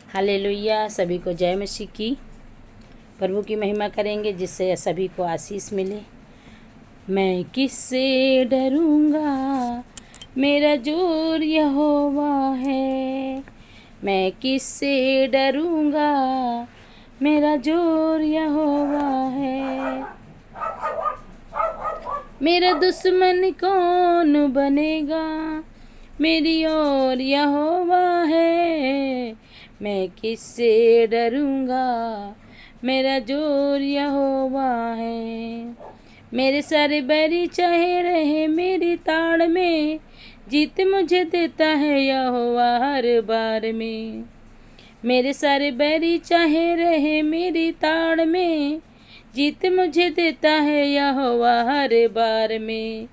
Hallelujah. सभी को जय मसीह की। प्रभु की महिमा करेंगे जिससे सभी को आशीष मिले। मैं किससे डरूंगा, मेरा जोर यहोवा है। मैं किससे डरूंगा, मेरा जोर यहोवा है। मेरा दुश्मन कौन बनेगा, मेरी ओर यहोवा है। मैं किससे डरूंगा, मेरा जोर यहोवा है। मेरे सारे बैरी चाहे रहे मेरी ताड़ में, जीत मुझे देता है यहोवा हर बार में। मेरे सारे बैरी चाहे रहे मेरी ताड़ में, जीत मुझे देता है यहोवा हर बार में।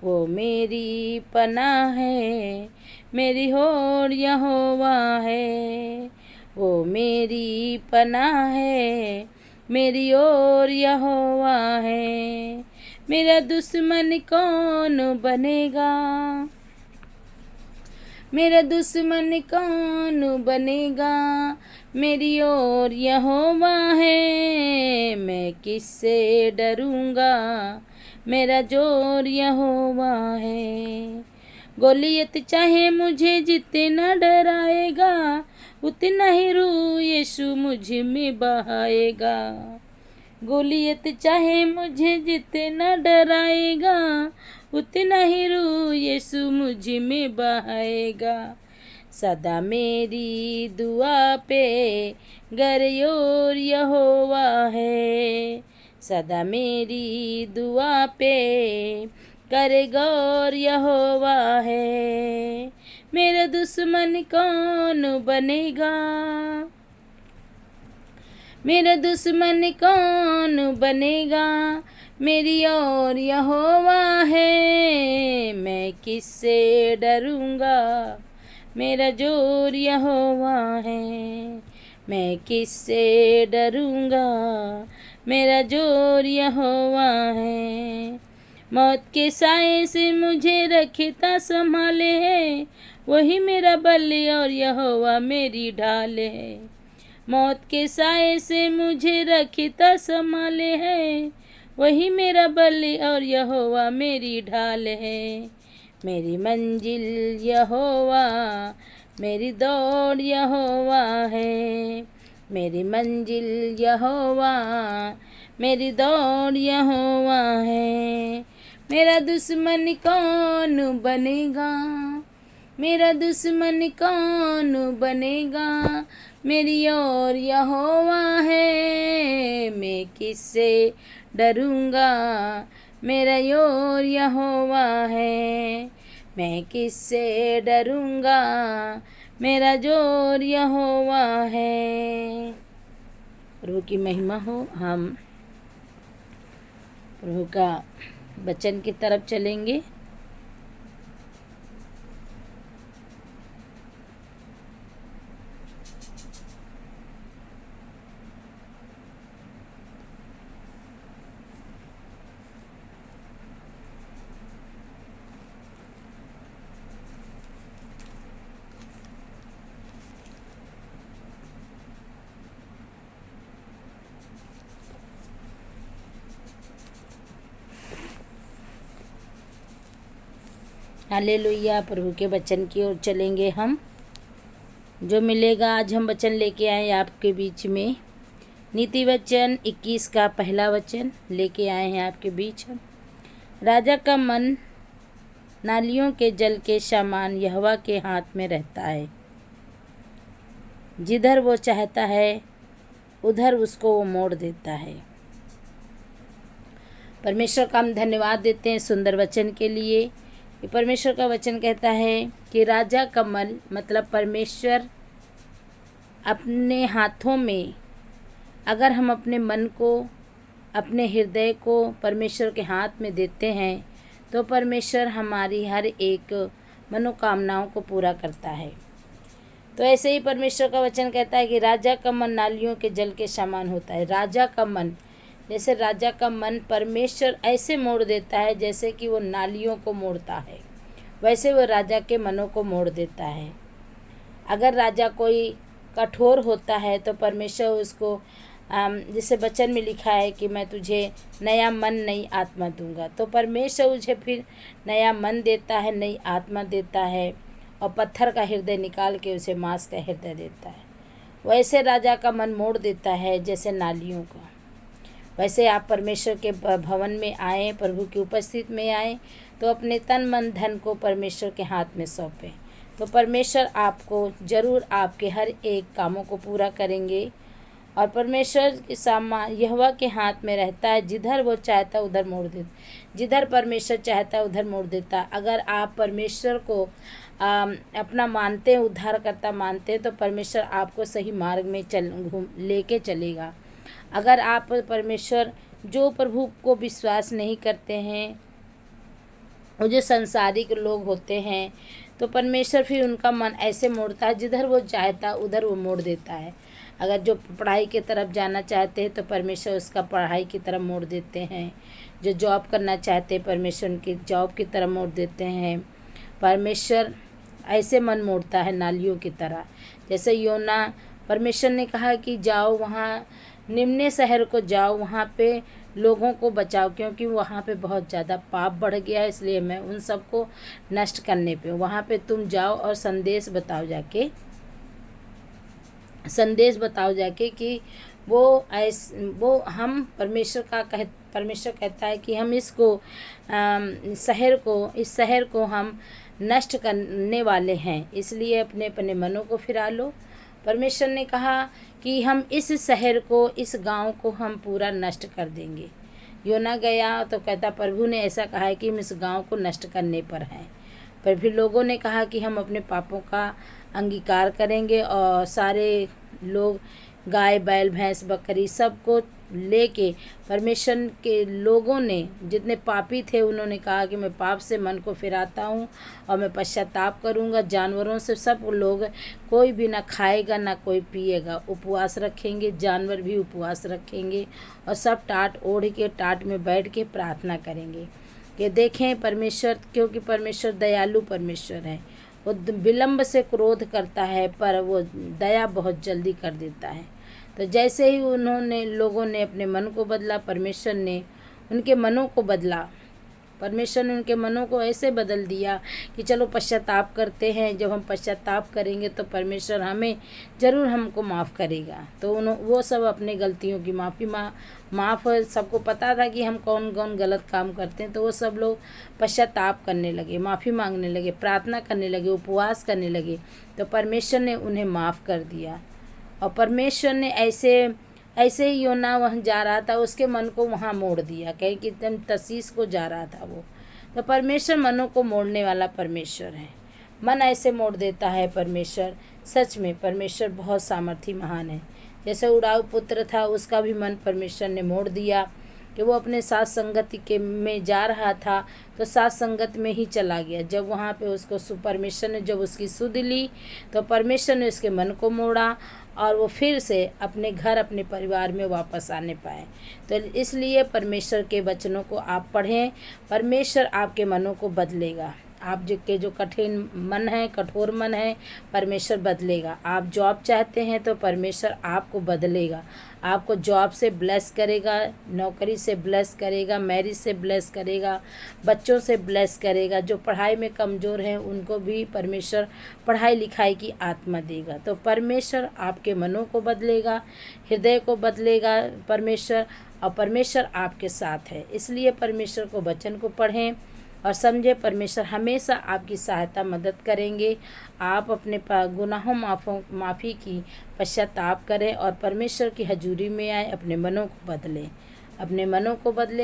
वो मेरी पनाह है, मेरी होर यहोवा है। वो मेरी पनाह है, मेरी ओर यहोवा है। मेरा दुश्मन कौन बनेगा, मेरा दुश्मन कौन बनेगा, मेरी ओर यहोवा है। मैं किससे डरूंगा, मेरा जोर यहोवा है। गोलियत चाहे मुझे जितना डराएगा, उतना ही रूह यीशु मुझ में बहाएगा। गोलियत चाहे मुझे जितना डराएगा, उतना ही रूह यीशु मुझ में बहाएगा। सदा मेरी दुआ पे गरयोर यहोवा है। सदा मेरी दुआ पे करे गौर यहोवा है। मेरा दुश्मन कौन बनेगा, मेरा दुश्मन कौन बनेगा, मेरी ओर यहोवा है। मैं किससे डरूंगा, मेरा जोर यहोवा है। मैं किससे डरूंगा, मेरा जोर यहोवा है। मौत के साए से मुझे रखता संभाले है, वही मेरा बल और यहोवा मेरी ढाल है। मौत के साए से मुझे रखता संभाले है, वही मेरा बल और यहोवा मेरी ढाल है। मेरी मंजिल यहोवा, मेरी दौड़ यहोवा है। मेरी मंजिल यहोवा, मेरी दौड़ यहोवा है। मेरा दुश्मन कौन बनेगा, मेरा दुश्मन कौन बनेगा, मेरी ओर यहोवा है। मैं किससे डरूंगा, मेरा ओर यहोवा है। मैं किससे डरूंगा, मेरा जोर यहोवा है। प्रभु की महिमा हो। हम प्रभु का वचन की तरफ चलेंगे। हालेलुया। प्रभु के वचन की ओर चलेंगे हम। जो मिलेगा, आज हम वचन लेके आए आपके बीच में। नीति वचन 21 का पहला वचन लेके आए हैं आपके बीच हम। राजा का मन नालियों के जल के समान यहोवा के हाथ में रहता है। जिधर वो चाहता है उधर उसको वो मोड़ देता है। परमेश्वर का हम धन्यवाद देते हैं सुंदर वचन के लिए। परमेश्वर का वचन कहता है कि राजा का मन मतलब परमेश्वर अपने हाथों में, अगर हम अपने मन को, अपने हृदय को परमेश्वर के हाथ में देते हैं तो परमेश्वर हमारी हर एक मनोकामनाओं को पूरा करता है। तो ऐसे ही परमेश्वर का वचन कहता है कि राजा का मन नालियों के जल के समान होता है। राजा का मन, जैसे राजा का मन परमेश्वर ऐसे मोड़ देता है जैसे कि वो नालियों को मोड़ता है, वैसे वो राजा के मनों को मोड़ देता है। अगर राजा कोई कठोर होता है तो परमेश्वर उसको जैसे वचन में लिखा है कि मैं तुझे नया मन नई आत्मा दूंगा, तो परमेश्वर मुझे फिर नया मन देता है, नई आत्मा देता है और पत्थर का हृदय निकाल के उसे मांस का हृदय देता है। वैसे राजा का मन मोड़ देता है जैसे नालियों का। वैसे आप परमेश्वर के भवन में आए, प्रभु की उपस्थिति में आए, तो अपने तन मन धन को परमेश्वर के हाथ में सौंपें, तो परमेश्वर आपको ज़रूर आपके हर एक कामों को पूरा करेंगे। और परमेश्वर के यहोवा के हाथ में रहता है, जिधर वो चाहता उधर मोड़ देता, जिधर परमेश्वर चाहता उधर मोड़ देता। अगर आप परमेश्वर को अपना मानते हैं, उद्धारकर्ता मानते हैं, तो परमेश्वर आपको सही मार्ग में लेके चलेगा। अगर आप परमेश्वर जो प्रभु को विश्वास नहीं करते हैं, वो जो संसारिक लोग होते हैं, तो परमेश्वर फिर उनका मन ऐसे मोड़ता है, जिधर वो चाहता उधर वो मोड़ देता है। अगर जो पढ़ाई की तरफ जाना चाहते हैं तो परमेश्वर उसका पढ़ाई की तरफ मोड़ देते हैं। जो जॉब करना चाहते हैं परमेश्वर उनकी जॉब की तरफ मोड़ देते हैं। परमेश्वर ऐसे मन मोड़ता है नालियों की तरह। जैसे योना, परमेश्वर ने कहा कि जाओ वहाँ निम्न शहर को जाओ, वहाँ पे लोगों को बचाओ, क्योंकि वहाँ पे बहुत ज़्यादा पाप बढ़ गया है, इसलिए मैं उन सबको नष्ट करने पे वहाँ पे तुम जाओ और संदेश बताओ जाके कि वो हम परमेश्वर कहता है कि हम इस शहर को हम नष्ट करने वाले हैं, इसलिए अपने अपने मनों को फिरा लो। परमेश्वर ने कहा कि हम इस शहर को, इस गांव को हम पूरा नष्ट कर देंगे। योना गया तो कहता प्रभु ने ऐसा कहा है कि हम इस गांव को नष्ट करने पर हैं। पर फिर लोगों ने कहा कि हम अपने पापों का अंगीकार करेंगे और सारे लोग गाय बैल भैंस बकरी सबको लेके परमेश्वर के लोगों ने जितने पापी थे उन्होंने कहा कि मैं पाप से मन को फिराता हूँ और मैं पश्चाताप करूँगा। जानवरों से सब लोग, कोई भी ना खाएगा ना कोई पिएगा, उपवास रखेंगे, जानवर भी उपवास रखेंगे और सब टाट ओढ़ के टाट में बैठ के प्रार्थना करेंगे कि देखें परमेश्वर, क्योंकि परमेश्वर दयालु परमेश्वर है। वो विलम्ब से क्रोध करता है पर वो दया बहुत जल्दी कर देता है। तो जैसे ही लोगों ने अपने मन को बदला, परमेश्वर ने उनके मनों को बदला। परमेश्वर ने उनके मनों को ऐसे बदल दिया कि चलो पश्चाताप करते हैं। जब हम पश्चाताप करेंगे तो परमेश्वर हमें ज़रूर हमको माफ़ करेगा। तो वो सब अपने गलतियों की माफ़ सबको पता था कि हम कौन कौन गलत काम करते हैं, तो वो सब लोग पश्चाताप करने लगे, माफ़ी मांगने लगे, प्रार्थना करने लगे, उपवास करने लगे। तो परमेश्वर ने उन्हें माफ़ कर दिया। और परमेश्वर ने ऐसे ही योना वहाँ जा रहा था, उसके मन को वहाँ मोड़ दिया, कहीं कि तर्शीश को जा रहा था वो। तो परमेश्वर मनों को मोड़ने वाला परमेश्वर है। मन ऐसे मोड़ देता है परमेश्वर। सच में परमेश्वर बहुत सामर्थी महान है। जैसे उड़ाऊ पुत्र था, उसका भी मन परमेश्वर ने मोड़ दिया कि वो अपने साथ संगति में जा रहा था तो साथ संगत में ही चला गया। जब वहाँ पे उसको परमेश्वर ने जब उसकी सुध ली तो परमेश्वर ने उसके मन को मोड़ा और वो फिर से अपने घर अपने परिवार में वापस आने पाए। तो इसलिए परमेश्वर के वचनों को आप पढ़ें, परमेश्वर आपके मनों को बदलेगा। आप जो कठिन मन है, कठोर मन है, परमेश्वर बदलेगा। आप जॉब चाहते हैं तो परमेश्वर आपको बदलेगा, आपको जॉब से ब्लेस करेगा, नौकरी से ब्लेस करेगा, मैरिज से ब्लेस करेगा, बच्चों से ब्लेस करेगा। जो पढ़ाई में कमज़ोर हैं उनको भी परमेश्वर पढ़ाई लिखाई की आत्मा देगा। तो परमेश्वर आपके मनों को बदलेगा, हृदय को बदलेगा परमेश्वर, और परमेश्वर आपके साथ है। इसलिए परमेश्वर को वचन को पढ़ें और समझे, परमेश्वर हमेशा आपकी सहायता मदद करेंगे। आप अपने गुनाहों माफ़ी की पश्चाताप करें और परमेश्वर की हजूरी में आए, अपने मनों को बदलें,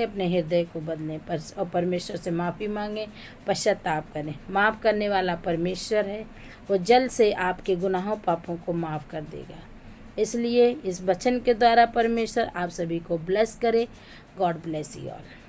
अपने हृदय को बदलें और परमेश्वर से माफ़ी मांगें, पश्चाताप करें। माफ़ करने वाला परमेश्वर है, वो जल्द से आपके गुनाहों पापों को माफ़ कर देगा। इसलिए इस वचन के द्वारा परमेश्वर आप सभी को ब्लेस करे। God bless you all.